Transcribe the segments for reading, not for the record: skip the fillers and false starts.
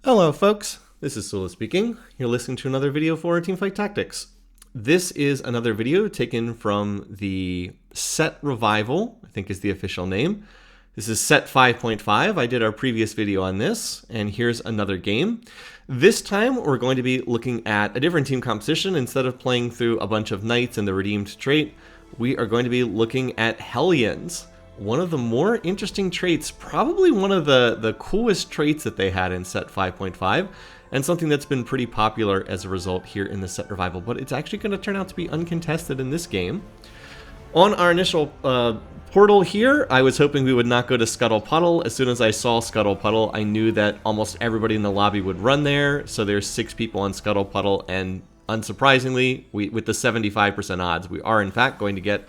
Hello folks, this is Sula speaking. You're listening to another video for Teamfight Tactics. This is another video taken from the set revival, I think is the official name. This is set 5.5. I did our previous video on this, and here's another game. This time we're going to be looking at a different team composition. Instead of playing through a bunch of knights and the redeemed trait, we are going to be looking at Hellions. One of the more interesting traits, probably one of the coolest traits that they had in set 5.5, and something that's been pretty popular as a result here in the set revival, but it's actually going to turn out to be uncontested in this game. On our initial portal here, I was hoping we would not go to Scuttle Puddle. As soon as I saw Scuttle Puddle, I knew that almost everybody in the lobby would run there, so there's 6 people on Scuttle Puddle, and unsurprisingly, with the 75% odds, we are in fact going to get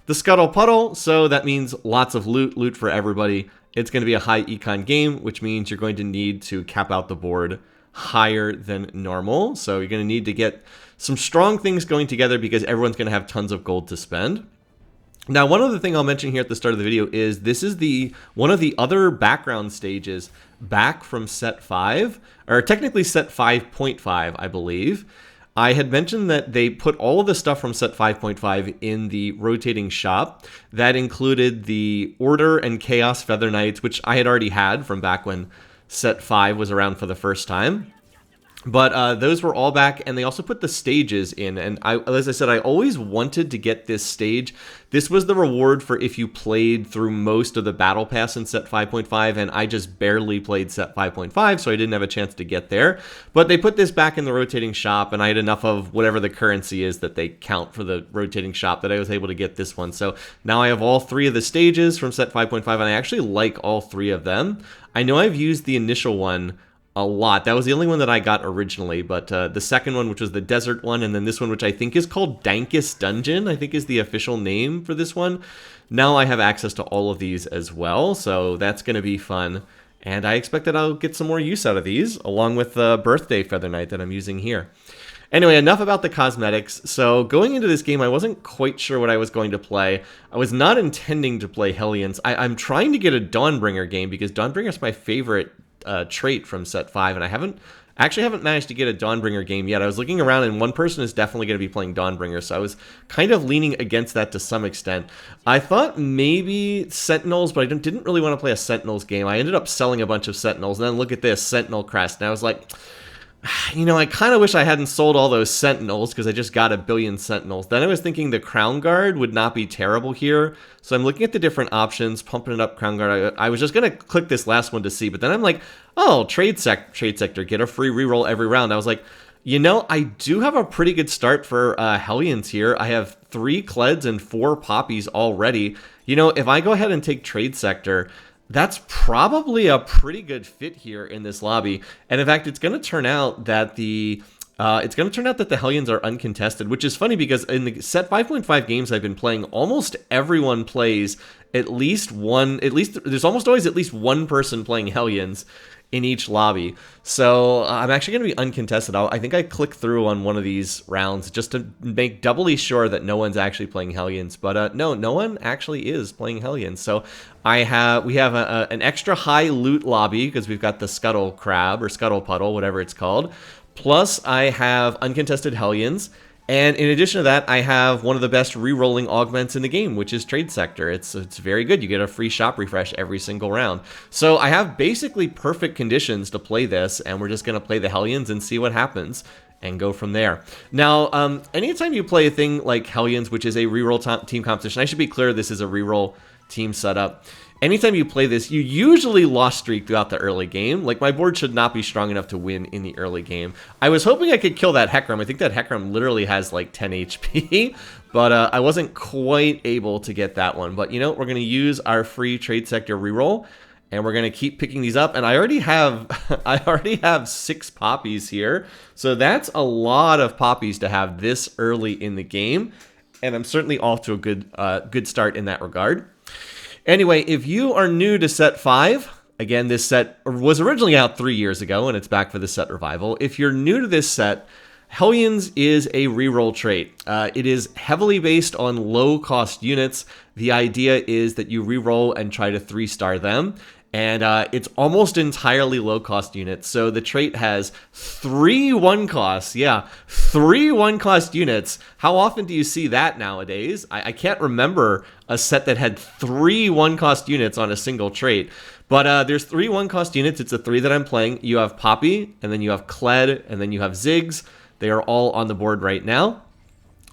the Scuttle Puddle, so that means lots of loot for everybody. It's going to be a high econ game, which means you're going to need to cap out the board higher than normal. So you're going to need to get some strong things going together because everyone's going to have tons of gold to spend. Now, one other thing I'll mention here at the start of the video is this is one of the other background stages back from set 5, or technically set 5.5, I believe. I had mentioned that they put all of the stuff from set 5.5 in the rotating shop. That included the Order and Chaos Feather Knights, which I had already had from back when set 5 was around for the first time. But those were all back, and they also put the stages in. And as I said, I always wanted to get this stage. This was the reward for if you played through most of the Battle Pass in set 5.5, and I just barely played set 5.5, so I didn't have a chance to get there. But they put this back in the rotating shop, and I had enough of whatever the currency is that they count for the rotating shop that I was able to get this one. So now I have all 3 of the stages from set 5.5, and I actually like all 3 of them. I know I've used the initial one a lot. That was the only one that I got originally, but the second one, which was the desert one, and then this one, which I think is called Dankest Dungeon, I think is the official name for this one. Now I have access to all of these as well, so that's going to be fun. And I expect that I'll get some more use out of these, along with the Birthday Feather Knight that I'm using here. Anyway, enough about the cosmetics. So going into this game, I wasn't quite sure what I was going to play. I was not intending to play Hellions. I'm trying to get a Dawnbringer game because Dawnbringer is my favorite trait from set 5, and I haven't managed to get a Dawnbringer game yet. I was looking around, and one person is definitely going to be playing Dawnbringer, so I was kind of leaning against that to some extent. I thought maybe Sentinels, but I didn't really want to play a Sentinels game. I ended up selling a bunch of Sentinels, and then look at this, Sentinel Crest, and I was like, you know, I kind of wish I hadn't sold all those Sentinels because I just got a billion Sentinels. Then I was thinking the Crown Guard would not be terrible here. So I'm looking at the different options, pumping it up Crown Guard. I was just going to click this last one to see, but then I'm like, oh, Trade Sector, get a free reroll every round. I was like, you know, I do have a pretty good start for Hellions here. I have 3 Kleds and 4 Poppies already. You know, if I go ahead and take Trade Sector, that's probably a pretty good fit here in this lobby. And in fact, it's going to turn out that the Hellions are uncontested, which is funny because in the set 5.5 games I've been playing, almost everyone plays there's almost always at least one person playing Hellions in each lobby. So I'm actually going to be uncontested. I think I click through on one of these rounds just to make doubly sure that no one's actually playing Hellions. But no one actually is playing Hellions. So we have an extra high loot lobby because we've got the Scuttle Crab or Scuttle Puddle, whatever it's called. Plus I have uncontested Hellions. And in addition to that, I have one of the best re-rolling augments in the game, which is Trade Sector. It's very good. You get a free shop refresh every single round. So I have basically perfect conditions to play this, and we're just going to play the Hellions and see what happens and go from there. Now, anytime you play a thing like Hellions, which is a re-roll team composition, I should be clear, this is a re-roll team setup. Anytime you play this, you usually lost streak throughout the early game. Like, my board should not be strong enough to win in the early game. I was hoping I could kill that Hecarim. I think that Hecarim literally has like 10 HP, but I wasn't quite able to get that one. But you know, we're going to use our free Trade Sector reroll, and we're going to keep picking these up. And I already have 6 poppies here, so that's a lot of poppies to have this early in the game. And I'm certainly off to a good start in that regard. Anyway, if you are new to set 5, again, this set was originally out 3 years ago, and it's back for the set revival. If you're new to this set, Hellions is a reroll trait. It is heavily based on low-cost units. The idea is that you reroll and try to 3-star them. And it's almost entirely low-cost units. So the trait has 3 1-costs. Yeah, 3 1-cost units. How often do you see that nowadays? I can't remember a set that had 3 1-cost units on a single trait. But there's 3 1-cost units. It's the 3 that I'm playing. You have Poppy, and then you have Kled, and then you have Ziggs. They are all on the board right now.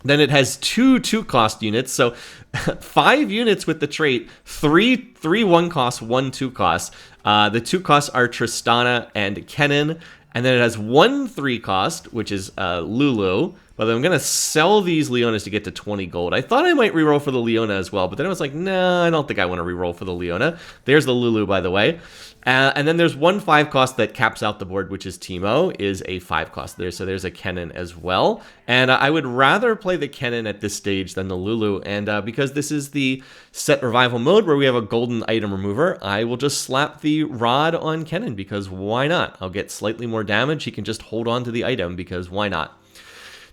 Then it has 2 2-cost units, so 5 units with the trait, 3 1-costs, 1 2-cost. The 2-costs are Tristana and Kennen, and then it has 1 3-cost, which is Lulu. But I'm going to sell these Leonas to get to 20 gold. I thought I might reroll for the Leona as well, but then I was like, nah, I don't think I want to reroll for the Leona. There's the Lulu, by the way. And then there's 1 5-cost that caps out the board, which is Teemo, is a 5-cost there. So there's a Kennen as well. And I would rather play the Kennen at this stage than the Lulu. And because this is the set revival mode where we have a golden item remover, I will just slap the rod on Kennen because why not? I'll get slightly more damage. He can just hold on to the item because why not?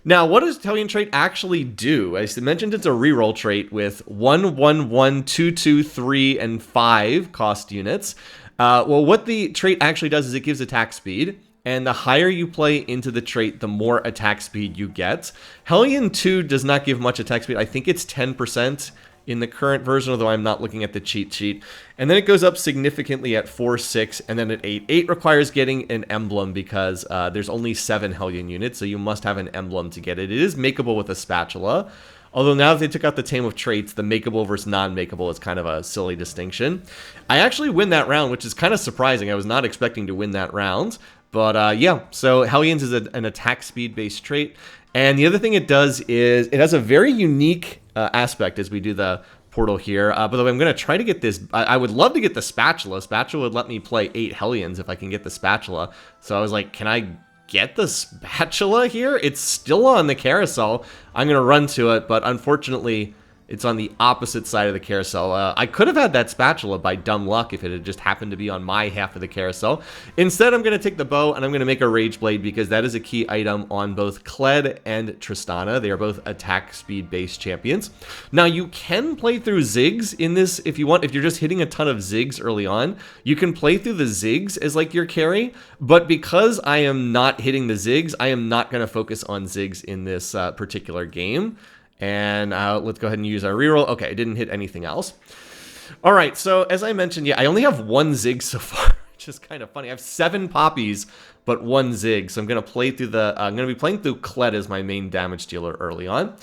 Now, what does Hellion trait actually do? I mentioned it's a reroll trait with 1, 1, 1, 2, 2, 3, and 5 cost units. Well, what the trait actually does is it gives attack speed, and the higher you play into the trait, the more attack speed you get. Hellion 2 does not give much attack speed. I think it's 10% in the current version, although I'm not looking at the cheat sheet. And then it goes up significantly at 4, 6, and then at 8. 8 requires getting an emblem because there's only 7 Hellion units, so you must have an emblem to get it. It is makeable with a spatula. Although now that they took out the Tame of Traits, the makeable versus non-makeable is kind of a silly distinction. I actually win that round, which is kind of surprising. I was not expecting to win that round. But yeah, so Hellions is an attack speed-based trait. And the other thing it does is it has a very unique aspect as we do the portal here. By the way, I'm going to try to get this. I would love to get the spatula. Spatula would let me play 8 Hellions if I can get the spatula. So I was like, can I get the spatula here? It's still on the carousel. I'm going to run to it, but unfortunately, it's on the opposite side of the carousel. I could have had that spatula by dumb luck if it had just happened to be on my half of the carousel. Instead, I'm going to take the bow and I'm going to make a Rage Blade because that is a key item on both Kled and Tristana. They are both attack speed-based champions. Now, you can play through Ziggs in this if you want. If you're just hitting a ton of Ziggs early on, you can play through the Ziggs as like your carry. But because I am not hitting the Ziggs, I am not going to focus on Ziggs in this particular game. And let's go ahead and use our reroll. Okay, I didn't hit anything else. All right, so as I mentioned, yeah, I only have 1 Zig so far, which is kind of funny. I have 7 Poppies, but 1 Zig. So I'm going to play through I'm going to be playing through Kled as my main damage dealer early on.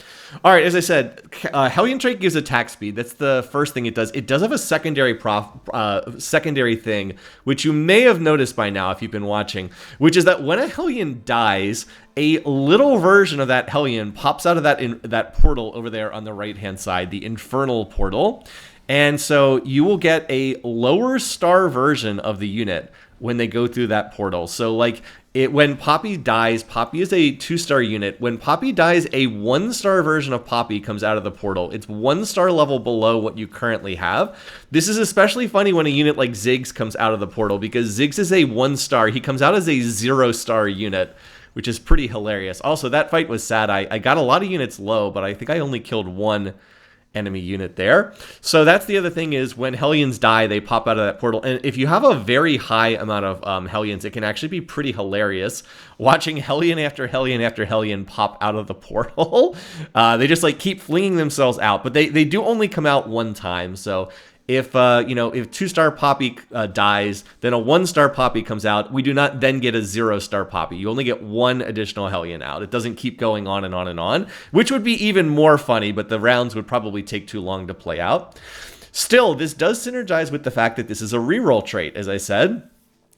All right, as I said, Hellion trait gives attack speed. That's the first thing it does. It does have a secondary thing, which you may have noticed by now if you've been watching, which is that when a Hellion dies, a little version of that Hellion pops out of that portal over there on the right-hand side, the Infernal portal. And so you will get a lower star version of the unit when they go through that portal. So like when Poppy dies, Poppy is a 2-star unit. When Poppy dies, a 1-star version of Poppy comes out of the portal. It's 1-star level below what you currently have. This is especially funny when a unit like Ziggs comes out of the portal because Ziggs is a 1-star. He comes out as a 0-star unit, which is pretty hilarious. Also, that fight was sad. I got a lot of units low, but I think I only killed 1 enemy unit there. So that's the other thing is when Hellions die, they pop out of that portal. And if you have a very high amount of Hellions, it can actually be pretty hilarious watching Hellion after Hellion after Hellion pop out of the portal. They just like keep flinging themselves out, but they do only come out 1 time. So if 2-star Poppy dies, then a 1-star Poppy comes out. We do not then get a 0-star Poppy. You only get 1 additional Hellion out. It doesn't keep going on and on and on, which would be even more funny, but the rounds would probably take too long to play out. Still, this does synergize with the fact that this is a reroll trait, as I said,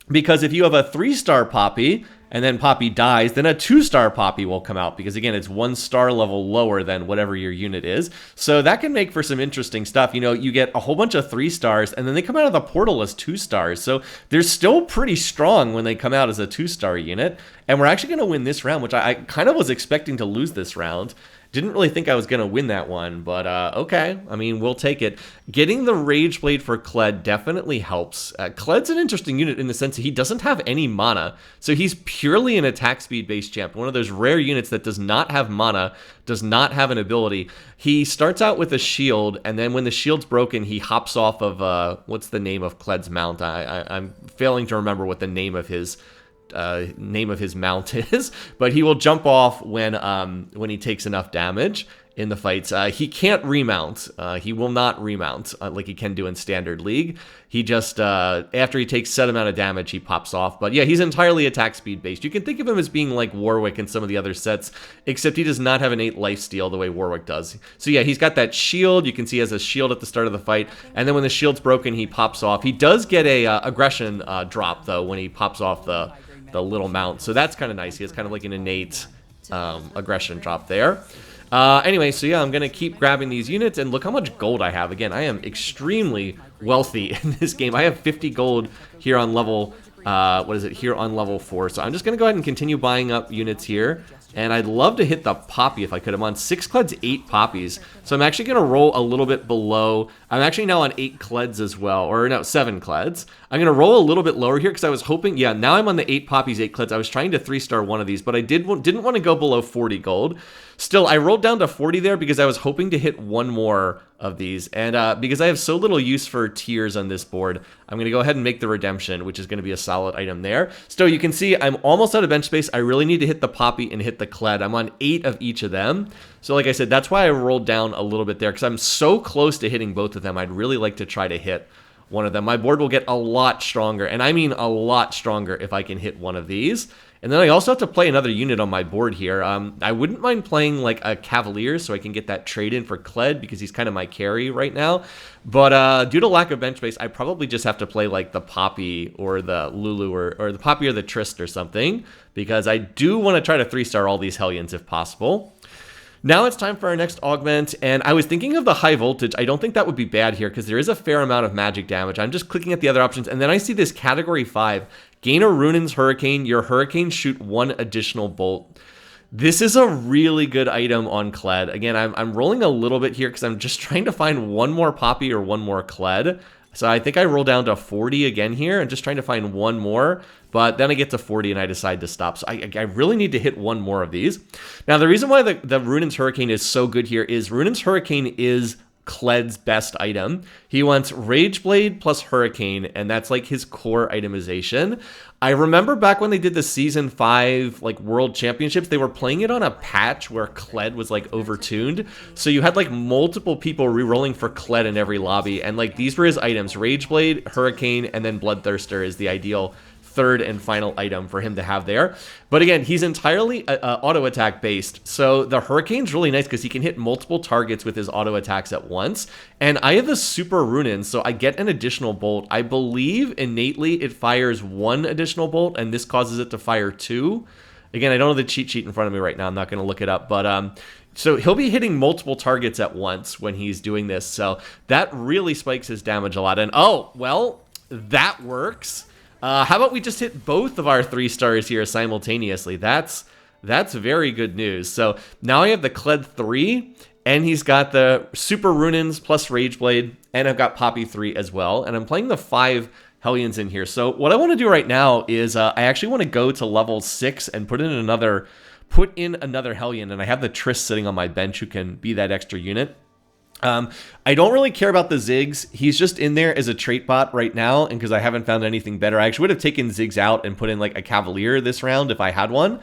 because if you have a 3-star Poppy and then Poppy dies, then a 2-star Poppy will come out because, again, it's 1 star level lower than whatever your unit is. So that can make for some interesting stuff. You know, you get a whole bunch of 3-stars, and then they come out of the portal as 2-stars. So they're still pretty strong when they come out as a 2-star unit. And we're actually going to win this round, which I kind of was expecting to lose this round. Didn't really think I was going to win that one, but okay. I mean, we'll take it. Getting the Rage Blade for Kled definitely helps. Kled's an interesting unit in the sense that he doesn't have any mana, so he's purely an attack speed based champ. One of those rare units that does not have mana, does not have an ability. He starts out with a shield, and then when the shield's broken, he hops off of, what's the name of Kled's mount? I'm failing to remember what the name of his mount is, but he will jump off when he takes enough damage in the fights. He can't remount. He will not remount like he can do in Standard League. He just, after he takes set amount of damage, he pops off. But yeah, he's entirely attack speed based. You can think of him as being like Warwick in some of the other sets, except he does not have an 8 lifesteal the way Warwick does. So yeah, he's got that shield. You can see he has a shield at the start of the fight, and then when the shield's broken, he pops off. He does get a aggression drop, though, when he pops off the little mount, so that's kind of nice. He has kind of like an innate aggression drop there. Anyway, so yeah, I'm going to keep grabbing these units, and look how much gold I have. Again, I am extremely wealthy in this game. I have 50 gold here on level, here on level 4, so I'm just going to go ahead and continue buying up units here. And I'd love to hit the Poppy if I could. I'm on 6 Kleds, 8 Poppies. So I'm actually going to roll a little bit below. I'm actually now on 8 Kleds as well. Or no, 7 Kleds. I'm going to roll a little bit lower here because I was hoping... Yeah, now I'm on the 8 Poppies, 8 Kleds. I was trying to 3-star one of these, but I didn't want to go below 40 gold. Still, I rolled down to 40 there because I was hoping to hit one more of these. And because I have so little use for tiers on this board, I'm going to go ahead and make the Redemption, which is going to be a solid item there. So you can see I'm almost out of bench space. I really need to hit the Poppy and hit the Kled. I'm on 8 of each of them. So like I said, that's why I rolled down a little bit there, because I'm so close to hitting both of them. I'd really like to try to hit one of them. My board will get a lot stronger, and I mean a lot stronger if I can hit one of these. And then I also have to play another unit on my board here. I wouldn't mind playing like a Cavalier so I can get that trade in for Kled because he's kind of my carry right now. But due to lack of bench space, I probably just have to play like the Poppy or the Lulu or the Poppy or the Trist or something, because I do want to try to 3-star all these Hellions if possible. Now it's time for our next augment, and I was thinking of the high voltage. I don't think that would be bad here because there is a fair amount of magic damage. I'm just clicking at the other options, and then I see this category 5. Gain a Runin's Hurricane. Your Hurricanes shoot 1 additional bolt. This is a really good item on Kled. Again, I'm rolling a little bit here because I'm just trying to find one more Poppy or one more Kled. So I think I roll down to 40 again here and just trying to find one more. But then I get to 40 and I decide to stop. So I really need to hit one more of these. Now, the reason why the Runin's Hurricane is so good here is Runin's Hurricane is Kled's best item. He wants Rage Blade plus Hurricane, and that's like his core itemization. I remember back when they did the Season 5 like World Championships, they were playing it on a patch where Kled was like overtuned. So you had like multiple people re-rolling for Kled in every lobby, and like these were his items. Rage Blade, Hurricane, and then Bloodthirster is the ideal third and final item for him to have there. But again, he's entirely auto attack based, so the Hurricane's really nice because he can hit multiple targets with his auto attacks at once. And I have the Super Runin, so I get an additional bolt. I believe innately it fires 1 additional bolt, and this causes it to fire 2. Again, I don't have the cheat sheet in front of me right now. I'm not going to look it up, but so he'll be hitting multiple targets at once when he's doing this. So that really spikes his damage a lot. And oh, well, that works. How about we just hit both of our 3 stars here simultaneously? That's very good news. So now I have the Kled 3, and he's got the Super Runins plus Rage Blade, and I've got Poppy 3 as well. And I'm playing the 5 Hellions in here. So what I want to do right now is I actually want to go to level 6 and put in another Hellion. And I have the Triss sitting on my bench who can be that extra unit. I don't really care about the Ziggs. He's just in there as a trait bot right now, and because I haven't found anything better. I actually would have taken Ziggs out and put in like a Cavalier this round if I had one.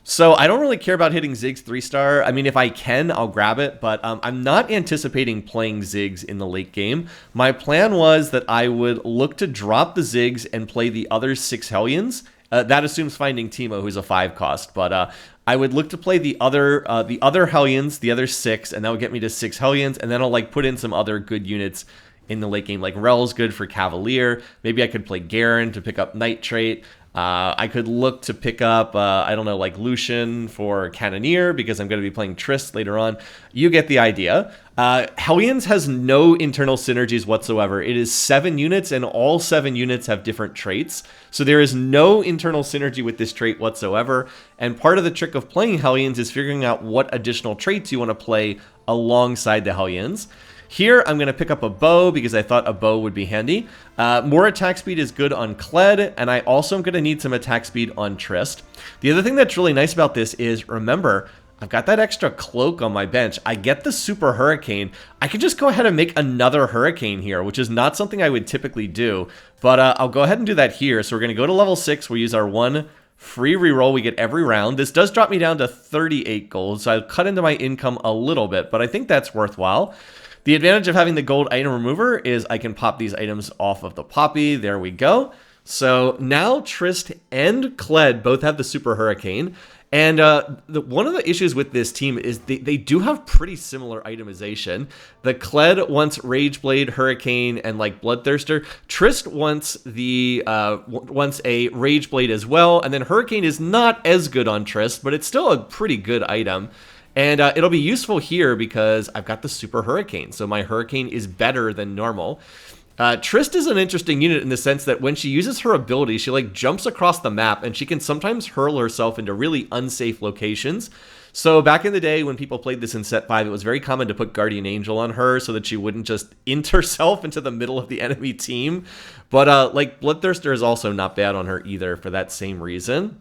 So I don't really care about hitting Ziggs 3-star. I mean, if I can, I'll grab it, but I'm not anticipating playing Ziggs in the late game. My plan was that I would look to drop the Ziggs and play the other 6 Hellions. That assumes finding Teemo, who's a 5 cost, but I would look to play the other Hellions, the other 6, and that would get me to 6 Hellions, and then I'll like put in some other good units in the late game. Like Rel's good for Cavalier. Maybe I could play Garen to pick up Night Trait. I could look to pick up, I don't know, like Lucian for Cannoneer because I'm going to be playing Trist later on. You get the idea. Hellions has no internal synergies whatsoever. It is 7 units, and all 7 units have different traits. So there is no internal synergy with this trait whatsoever. And part of the trick of playing Hellions is figuring out what additional traits you want to play alongside the Hellions. Here, I'm going to pick up a bow because I thought a bow would be handy. More attack speed is good on Kled, and I also am going to need some attack speed on Trist. The other thing that's really nice about this is, remember, I've got that extra cloak on my bench. I get the super hurricane. I could just go ahead and make another hurricane here, which is not something I would typically do. But I'll go ahead and do that here. So we're going to go to level 6. We'll use our 1 free reroll we get every round. This does drop me down to 38 gold, so I'll cut into my income a little bit, but I think that's worthwhile. The advantage of having the gold item remover is I can pop these items off of the poppy. There we go. So now Trist and Kled both have the super hurricane. And one of the issues with this team is they do have pretty similar itemization. The Kled wants Rageblade, Hurricane, and like Bloodthirster. Trist wants wants a Rageblade as well. And then Hurricane is not as good on Trist, but it's still a pretty good item. And it'll be useful here because I've got the Super Hurricane, so my Hurricane is better than normal. Trist is an interesting unit in the sense that when she uses her ability, she like jumps across the map, and she can sometimes hurl herself into really unsafe locations. So back in the day when people played this in set 5, it was very common to put Guardian Angel on her so that she wouldn't just int herself into the middle of the enemy team. But like Bloodthirster is also not bad on her either for that same reason.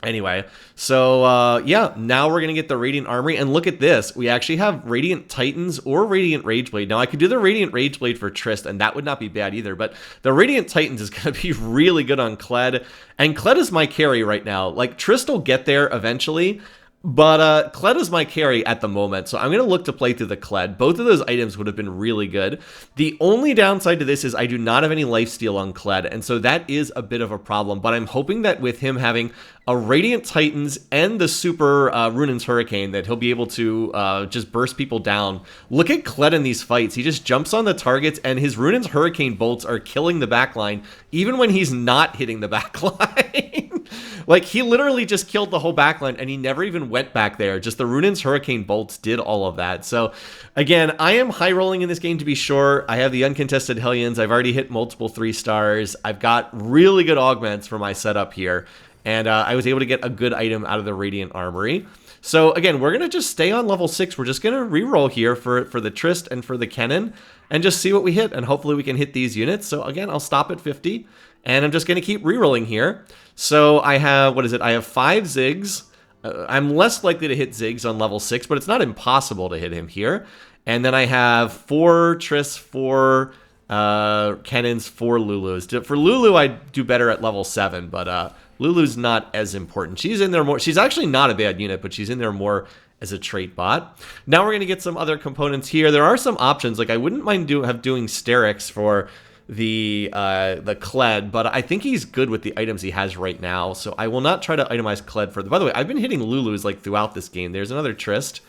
Anyway, so yeah, now we're going to get the Radiant Armory, and look at this. We actually have Radiant Titans or Radiant Rageblade. Now, I could do the Radiant Rageblade for Trist, and that would not be bad either, but the Radiant Titans is going to be really good on Kled, and Kled is my carry right now. Like, Trist will get there eventually, but Kled is my carry at the moment, so I'm going to look to play through the Kled. Both of those items would have been really good. The only downside to this is I do not have any lifesteal on Kled, and so that is a bit of a problem, but I'm hoping that with him having a Radiant Titans and the Super Runin's Hurricane that he'll be able to just burst people down. Look at Kled in these fights. He just jumps on the targets, and his Runin's Hurricane bolts are killing the backline, even when he's not hitting the backline. Like, he literally just killed the whole backline, and he never even went back there. Just the Runin's Hurricane bolts did all of that. So, again, I am high rolling in this game to be sure. I have the uncontested Hellions. I've already hit multiple 3 stars. I've got really good augments for my setup here. And I was able to get a good item out of the Radiant Armory. So again, we're going to just stay on level 6. We're just going to reroll here for the Trist and for the Kennen and just see what we hit. And hopefully we can hit these units. So again, I'll stop at 50. And I'm just going to keep rerolling here. So I have, what is it? I have 5 Ziggs. I'm less likely to hit Ziggs on level 6, but it's not impossible to hit him here. And then I have 4 Trists, 4 Kennens, 4 Lulus. For Lulu, I do better at level 7, but Lulu's not as important. She's in there more. She's actually not a bad unit, but she's in there more as a trait bot. Now we're going to get some other components here. There are some options. Like, I wouldn't mind doing Sterix for the Kled, but I think he's good with the items he has right now, so I will not try to itemize Kled further. By the way, I've been hitting Lulus like throughout this game. There's another Trist.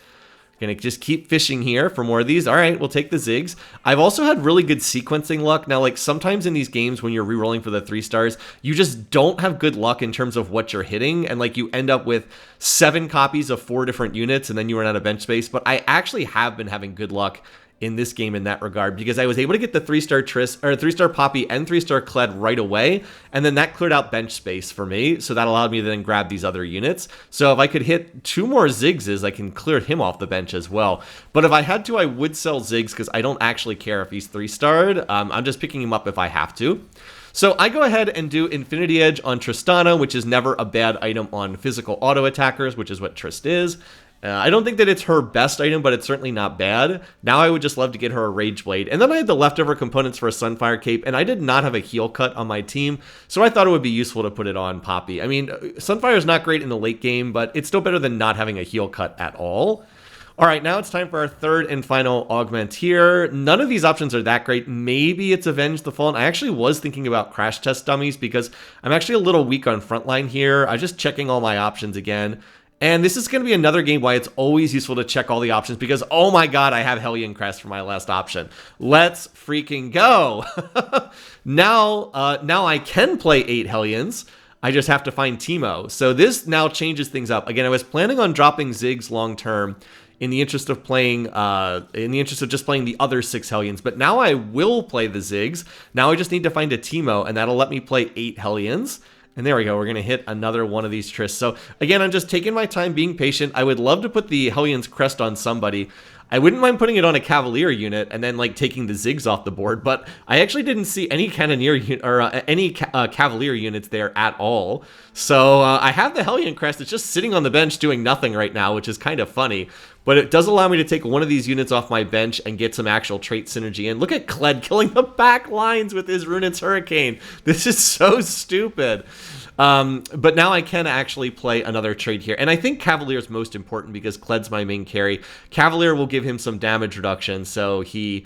Gonna just keep fishing here for more of these. All right, we'll take the Ziggs. I've also had really good sequencing luck. Now, like, sometimes in these games when you're rerolling for the 3 stars, you just don't have good luck in terms of what you're hitting, and like you end up with 7 copies of 4 different units, and then you run out of bench space. But I actually have been having good luck in this game in that regard, because I was able to get the 3-star Trist or 3-star Poppy and 3-star Kled right away, and then that cleared out bench space for me, so that allowed me to then grab these other units. So if I could hit 2 more Ziggses, I can clear him off the bench as well. But if I had to, I would sell Ziggs because I don't actually care if he's 3-starred. I'm just picking him up if I have to. So I go ahead and do Infinity Edge on Tristana, which is never a bad item on physical auto attackers, which is what Trist is. I don't think that it's her best item, but it's certainly not bad. Now I would just love to get her a Rage Blade. And then I had the leftover components for a Sunfire Cape, and I did not have a heal cut on my team, so I thought it would be useful to put it on Poppy. I mean, Sunfire is not great in the late game, but it's still better than not having a heal cut at all. All right, now it's time for our third and final augment here. None of these options are that great. Maybe it's Avenge the Fallen. I actually was thinking about Crash Test Dummies because I'm actually a little weak on Frontline here. I'm just checking all my options again. And this is going to be another game why it's always useful to check all the options because, oh my god, I have Hellion Crest for my last option. Let's freaking go. Now I can play 8 Hellions. I just have to find Teemo. So this now changes things up. Again, I was planning on dropping Ziggs long term in the interest of playing, just playing the other 6 Hellions. But now I will play the Ziggs. Now I just need to find a Teemo, and that'll let me play 8 Hellions. And there we go. We're going to hit another one of these Trists. So again, I'm just taking my time, being patient. I would love to put the Hellions crest on somebody. I wouldn't mind putting it on a Cavalier unit and then like taking the Ziggs off the board, but I actually didn't see any Cannoneer or any Cavalier units there at all. So I have the Hellion crest. It's just sitting on the bench doing nothing right now, which is kind of funny. But it does allow me to take one of these units off my bench and get some actual trait synergy. And look at Kled killing the back lines with his Runett's Hurricane. This is so stupid. But now I can actually play another trait here. And I think Cavalier is most important because Kled's my main carry. Cavalier will give him some damage reduction, so he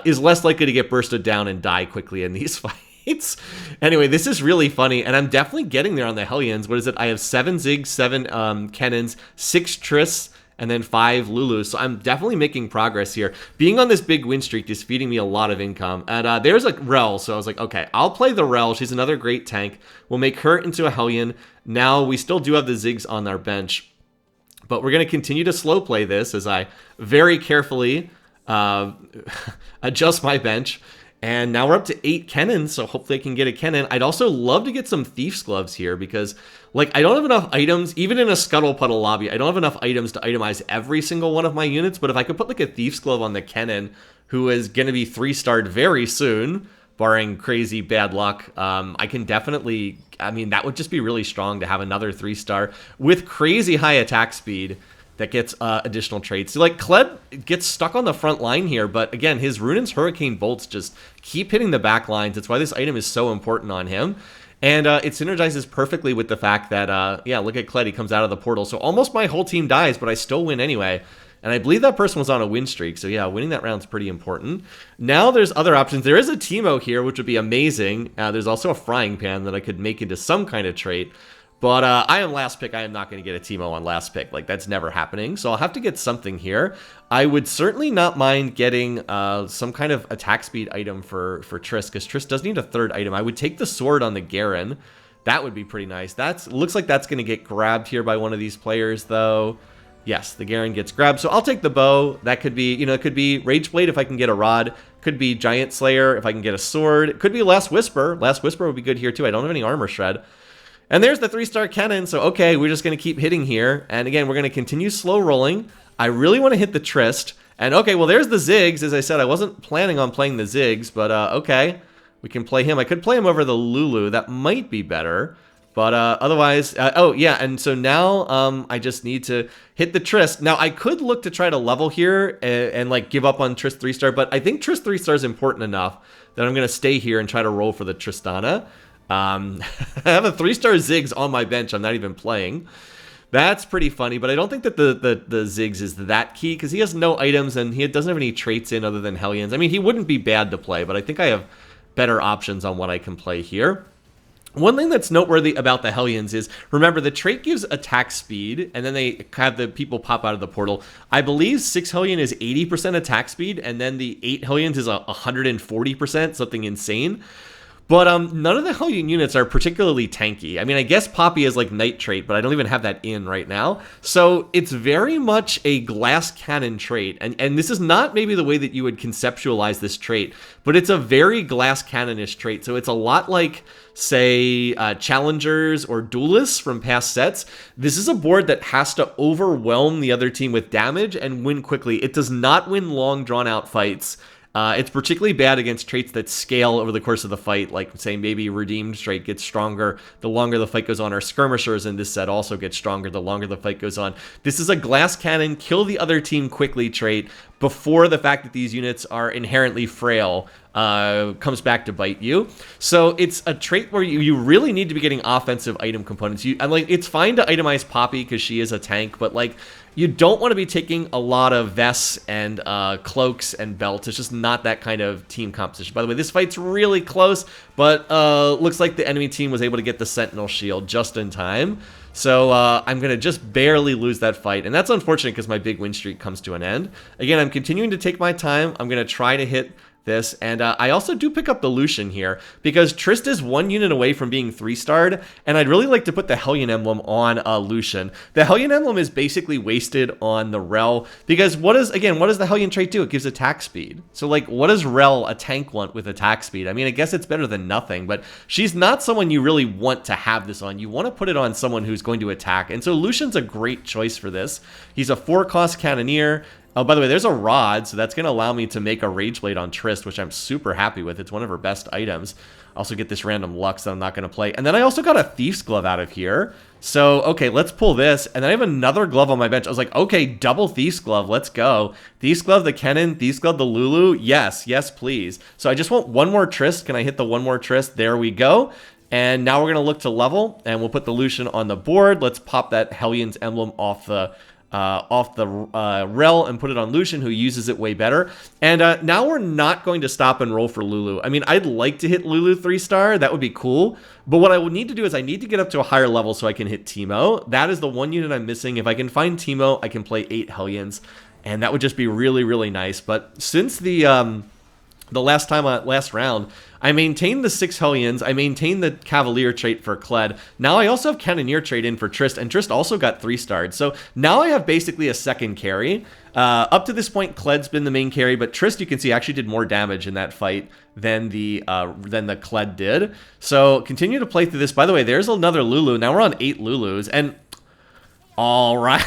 is less likely to get bursted down and die quickly in these fights. Anyway, this is really funny, and I'm definitely getting there on the Hellions. What is it? I have 7 Ziggs, 7 Kennons, 6 Triss, and then 5 Lulus. So I'm definitely making progress here. Being on this big win streak is feeding me a lot of income. And there's a Rel, so I was like, okay, I'll play the Rel. She's another great tank. We'll make her into a Hellion. Now we still do have the Ziggs on our bench, but we're going to continue to slow play this as I very carefully adjust my bench. And now we're up to 8 Kennons, so hopefully I can get a Kennon. I'd also love to get some Thief's Gloves here because, like, I don't have enough items, even in a Scuttle Puddle lobby, I don't have enough items to itemize every single one of my units, but if I could put, like, a Thief's Glove on the Kennon, who is going to be 3-starred very soon, barring crazy bad luck, I can definitely, I mean, that would just be really strong to have another 3-star with crazy high attack speed that gets additional traits. So, like, Kled gets stuck on the front line here, but again, his Runett's Hurricane Bolts just keep hitting the back lines. That's why this item is so important on him. And it synergizes perfectly with the fact that, yeah, look at Kled, he comes out of the portal. So almost my whole team dies, but I still win anyway. And I believe that person was on a win streak. So yeah, winning that round's pretty important. Now there's other options. There is a Teemo here, which would be amazing. There's also a Frying Pan that I could make into some kind of trait. But I am last pick. I am not going to get a Teemo on last pick. Like, that's never happening. So I'll have to get something here. I would certainly not mind getting some kind of attack speed item for Triss, because Triss does need a 3rd item. I would take the sword on the Garen. That would be pretty nice. Looks like that's going to get grabbed here by one of these players, though. Yes, the Garen gets grabbed. So I'll take the bow. That could be, it could be Rageblade if I can get a rod. Could be Giant Slayer if I can get a sword. It could be Last Whisper. Last Whisper would be good here, too. I don't have any armor shred. And there's the 3-star Cannon, so okay, we're just going to keep hitting here. And again, we're going to continue slow rolling. I really want to hit the Trist. And okay, well, there's the Ziggs. As I said, I wasn't planning on playing the Ziggs, but okay, we can play him. I could play him over the Lulu. That might be better. But otherwise, oh yeah, and so now I just need to hit the Trist. Now, I could look to try to level here and like give up on Trist 3-star, but I think Trist 3-star is important enough that I'm going to stay here and try to roll for the Tristana. I have a 3-star Ziggs on my bench. I'm not even playing. That's pretty funny, but I don't think that the Ziggs is that key because he has no items and he doesn't have any traits in other than Hellions. I mean, he wouldn't be bad to play, but I think I have better options on what I can play here. One thing that's noteworthy about the Hellions is, remember, the trait gives attack speed, and then they have the people pop out of the portal. I believe 6 Hellion is 80% attack speed, and then the 8 Hellions is 140%, something insane. But none of the Hellion units are particularly tanky. I mean, I guess Poppy is like Night trait, but I don't even have that in right now. So it's very much a glass cannon trait. And this is not maybe the way that you would conceptualize this trait, but it's a very glass cannon-ish trait. So it's a lot like, say, Challengers or Duelists from past sets. This is a board that has to overwhelm the other team with damage and win quickly. It does not win long, drawn-out fights. It's particularly bad against traits that scale over the course of the fight, like, say, maybe Redeemed trait gets stronger the longer the fight goes on, or Skirmishers in this set also get stronger the longer the fight goes on. This is a glass cannon, kill the other team quickly trait before the fact that these units are inherently frail comes back to bite you. So it's a trait where you really need to be getting offensive item components. It's fine to itemize Poppy because she is a tank, but like, you don't want to be taking a lot of vests and cloaks and belts. It's just not that kind of team composition. By the way, this fight's really close, but looks like the enemy team was able to get the Sentinel Shield just in time. So I'm going to just barely lose that fight. And that's unfortunate because my big win streak comes to an end. Again, I'm continuing to take my time. I'm going to try to hit this. And I also do pick up the Lucian here because Trist is 1 unit away from being 3-starred, and I'd really like to put the Hellion emblem on Lucian. The Hellion emblem is basically wasted on the Rel because what does the Hellion trait do? It gives attack speed. So like, what does Rel, a tank, want with attack speed? I mean, I guess it's better than nothing, but she's not someone you really want to have this on. You want to put it on someone who's going to attack, and so Lucian's a great choice for this. He's a 4-cost Cannoneer. Oh, by the way, there's a rod, so that's going to allow me to make a Rage Blade on Trist, which I'm super happy with. It's one of her best items. I also get this random Lux that I'm not going to play. And then I also got a Thief's Glove out of here. So, okay, let's pull this. And then I have another glove on my bench. I was like, okay, double Thief's Glove. Let's go. Thief's Glove, the Kennen. Thief's Glove, the Lulu. Yes, yes, please. So I just want one more Trist. Can I hit the one more Trist? There we go. And now we're going to look to level, and we'll put the Lucian on the board. Let's pop that Hellion's emblem off the Rel and put it on Lucian, who uses it way better. And now we're not going to stop and roll for Lulu. I mean, I'd like to hit Lulu 3-star. That would be cool. But what I would need to do is I need to get up to a higher level so I can hit Teemo. That is the one unit I'm missing. If I can find Teemo, I can play 8 Hellions, and that would just be really, really nice. But since the last round, I maintained the 6 Hellions. I maintained the Cavalier trait for Kled. Now I also have Cannoneer trait in for Trist, and Trist also got 3-starred. So now I have basically a second carry. Up to this point, Kled's been the main carry, but Trist, you can see, actually did more damage in that fight than the Kled did. So continue to play through this. By the way, there's another Lulu. Now we're on 8 Lulus, and all right.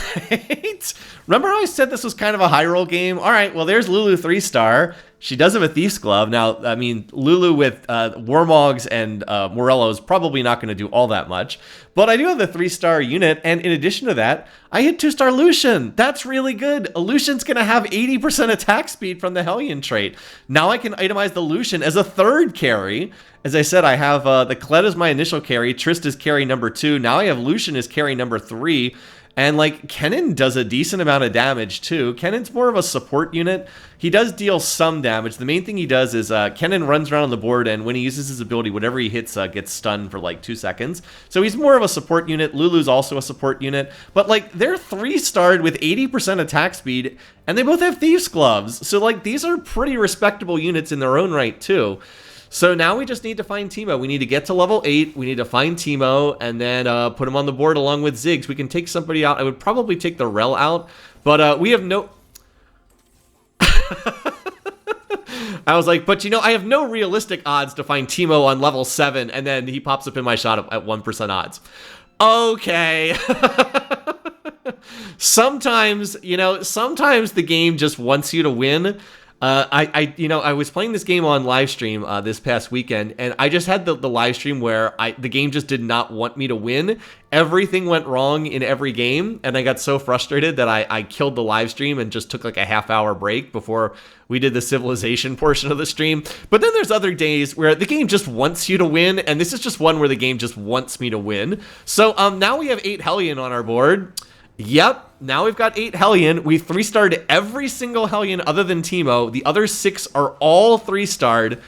Remember how I said this was kind of a high roll game? All right, well, there's Lulu 3-star. She does have a Thief's Glove. Now, I mean, Lulu with Warmogs and Morello is probably not going to do all that much. But I do have the 3-star unit, and in addition to that, I hit 2-star Lucian. That's really good. Lucian's going to have 80% attack speed from the Hellion trait. Now I can itemize the Lucian as a 3rd carry. As I said, I have the Kled as my initial carry. Trist is carry number 2. Now I have Lucian as carry number 3. And, like, Kennen does a decent amount of damage, too. Kennen's more of a support unit. He does deal some damage. The main thing he does is Kennen runs around on the board, and when he uses his ability, whatever he hits gets stunned for, like, 2 seconds. So he's more of a support unit. Lulu's also a support unit. But, like, they're 3-starred with 80% attack speed, and they both have Thief's Gloves. So, like, these are pretty respectable units in their own right, too. So now we just need to find Teemo. We need to get to level 8. We need to find Teemo and then put him on the board along with Ziggs. We can take somebody out. I would probably take the Rel out, but we have no... I was like, but you know, I have no realistic odds to find Teemo on level 7, and then he pops up in my shot at 1% odds. Okay. Sometimes the game just wants you to win. I was playing this game on live stream this past weekend, and I just had the live stream where the game just did not want me to win. Everything went wrong in every game, and I got so frustrated that I killed the live stream and just took like a half-hour break before we did the civilization portion of the stream. But then there's other days where the game just wants you to win, and this is just one where the game just wants me to win. So now we have 8 Hellion on our board. Yep, now we've got 8 Hellion. We 3-starred every single Hellion other than Teemo. The other 6 are all 3-starred.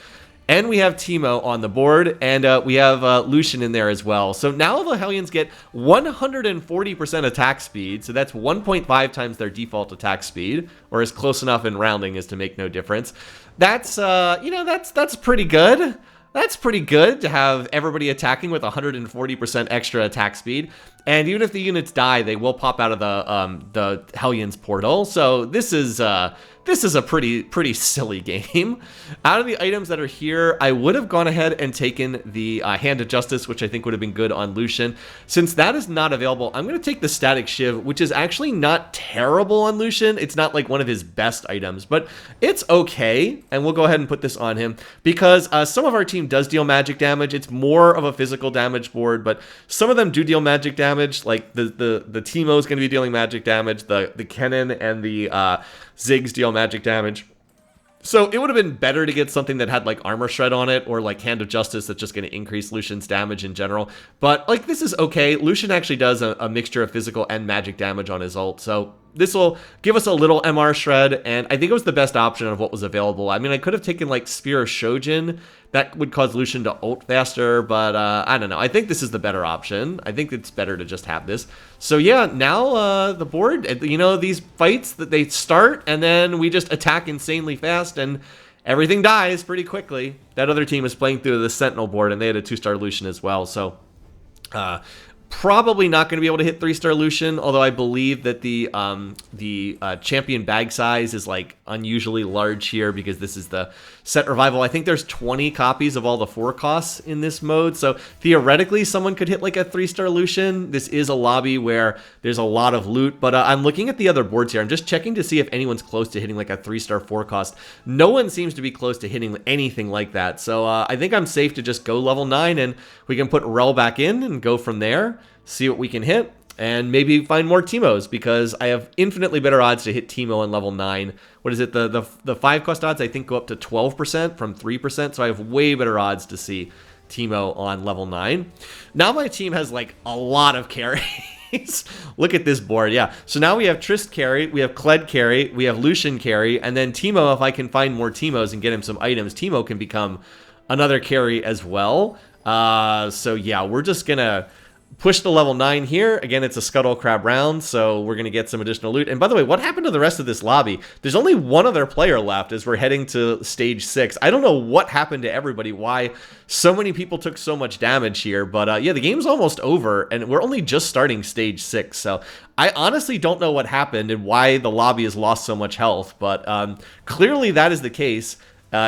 And we have Teemo on the board, and we have Lucian in there as well. So now the Hellions get 140% attack speed, so that's 1.5 times their default attack speed, or as close enough in rounding as to make no difference. That's, that's pretty good. That's pretty good to have everybody attacking with 140% extra attack speed. And even if the units die, they will pop out of the Hellions portal. So this is a pretty silly game. Out of the items that are here, I would have gone ahead and taken the Hand of Justice, which I think would have been good on Lucian. Since that is not available, I'm going to take the Static Shiv, which is actually not terrible on Lucian. It's not like one of his best items, but it's okay. And we'll go ahead and put this on him because some of our team does deal magic damage. It's more of a physical damage board, but some of them do deal magic damage. Like the Teemo is going to be dealing magic damage. The Kennen and the Ziggs deal magic damage. So it would have been better to get something that had like Armor Shred on it or like Hand of Justice that's just going to increase Lucian's damage in general. But like this is okay. Lucian actually does a mixture of physical and magic damage on his ult. So this will give us a little MR Shred, and I think it was the best option of what was available. I mean, I could have taken like Spear of Shojin. That would cause Lucian to ult faster, but I don't know. I think this is the better option. I think it's better to just have this. So yeah, now the board, you know, these fights that they start, and then we just attack insanely fast, and everything dies pretty quickly. That other team is playing through the Sentinel board, and they had a 2-star Lucian as well. So probably not going to be able to hit 3-star Lucian, although I believe that the champion bag size is like unusually large here because this is the set revival. I think there's 20 copies of all the 4 costs in this mode, so theoretically someone could hit like a 3-star Lucian. This is a lobby where there's a lot of loot, but I'm looking at the other boards here. I'm just checking to see if anyone's close to hitting like a 3-star 4 cost. No one seems to be close to hitting anything like that, so I think I'm safe to just go level 9, and we can put Rel back in and go from there, see what we can hit, and maybe find more Teemos, because I have infinitely better odds to hit Teemo on level 9. What is it? The 5 cost odds, I think, go up to 12% from 3%, so I have way better odds to see Teemo on level 9. Now my team has, like, a lot of carries. Look at this board, yeah. So now we have Trist carry, we have Kled carry, we have Lucian carry, and then Teemo, if I can find more Teemos and get him some items, Teemo can become another carry as well. So yeah, we're just gonna push to level 9 here. Again, it's a Scuttle Crab round, so we're going to get some additional loot. And by the way, what happened to the rest of this lobby? There's only one other player left as we're heading to stage 6. I don't know what happened to everybody, why so many people took so much damage here. But yeah, the game's almost over, and we're only just starting stage 6. So I honestly don't know what happened and why the lobby has lost so much health. But clearly that is the case.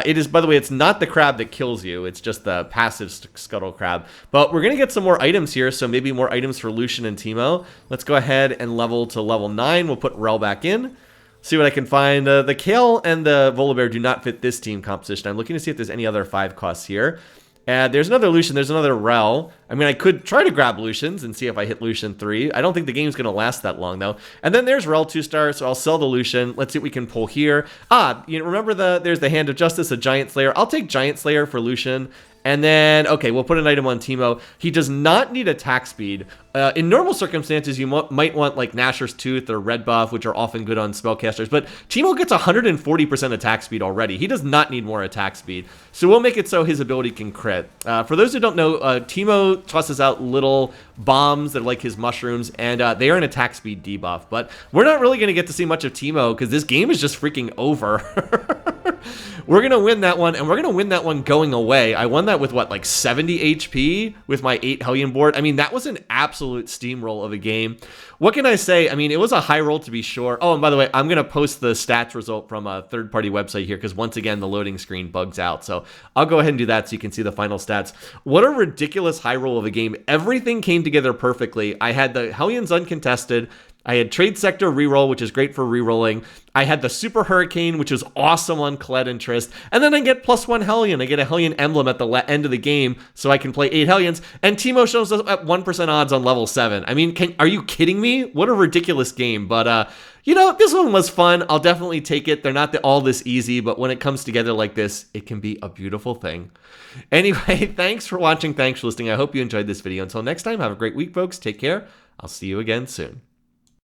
It is, by the way, it's not the crab that kills you. It's just the passive Scuttle Crab. But we're going to get some more items here, so maybe more items for Lucian and Teemo. Let's go ahead and level to level 9. We'll put Rel back in. See what I can find. The Kale and the Volibear do not fit this team composition. I'm looking to see if there's any other 5 costs here. There's another Lucian, there's another Rel. I mean, I could try to grab Lucians and see if I hit Lucian 3. I don't think the game's going to last that long, though. And then there's Rel 2-star, so I'll sell the Lucian. Let's see what we can pull here. You know, remember there's the Hand of Justice, a Giant Slayer. I'll take Giant Slayer for Lucian. And then, okay, we'll put an item on Teemo. He does not need attack speed. In normal circumstances, you might want like Gnasher's Tooth or Red Buff, which are often good on spellcasters. But Teemo gets 140% attack speed already. He does not need more attack speed. So we'll make it so his ability can crit. For those who don't know, Teemo tosses out little bombs that are like his mushrooms, and they are an attack speed debuff. But we're not really going to get to see much of Teemo because this game is just freaking over. We're going to win that one, and we're going to win that one going away. I won that with, what, like 70 HP with my 8 Hellion board? I mean, that was an absolute steamroll of a game. What can I say? I mean, it was a high roll to be sure. Oh, and by the way, I'm going to post the stats result from a third-party website here because, once again, the loading screen bugs out. So I'll go ahead and do that so you can see the final stats. What a ridiculous high roll of a game. Everything came together perfectly. I had the Hellions uncontested. I had Trade Sector reroll, which is great for rerolling. I had the Super Hurricane, which is awesome on Kled and Trist. And then I get +1 Hellion. I get a Hellion emblem at the end of the game, so I can play 8 Hellions. And Teemo shows up at 1% odds on level 7. I mean, are you kidding me? What a ridiculous game. But, you know, this one was fun. I'll definitely take it. They're not all this easy, but when it comes together like this, it can be a beautiful thing. Anyway, thanks for watching. Thanks for listening. I hope you enjoyed this video. Until next time, have a great week, folks. Take care. I'll see you again soon.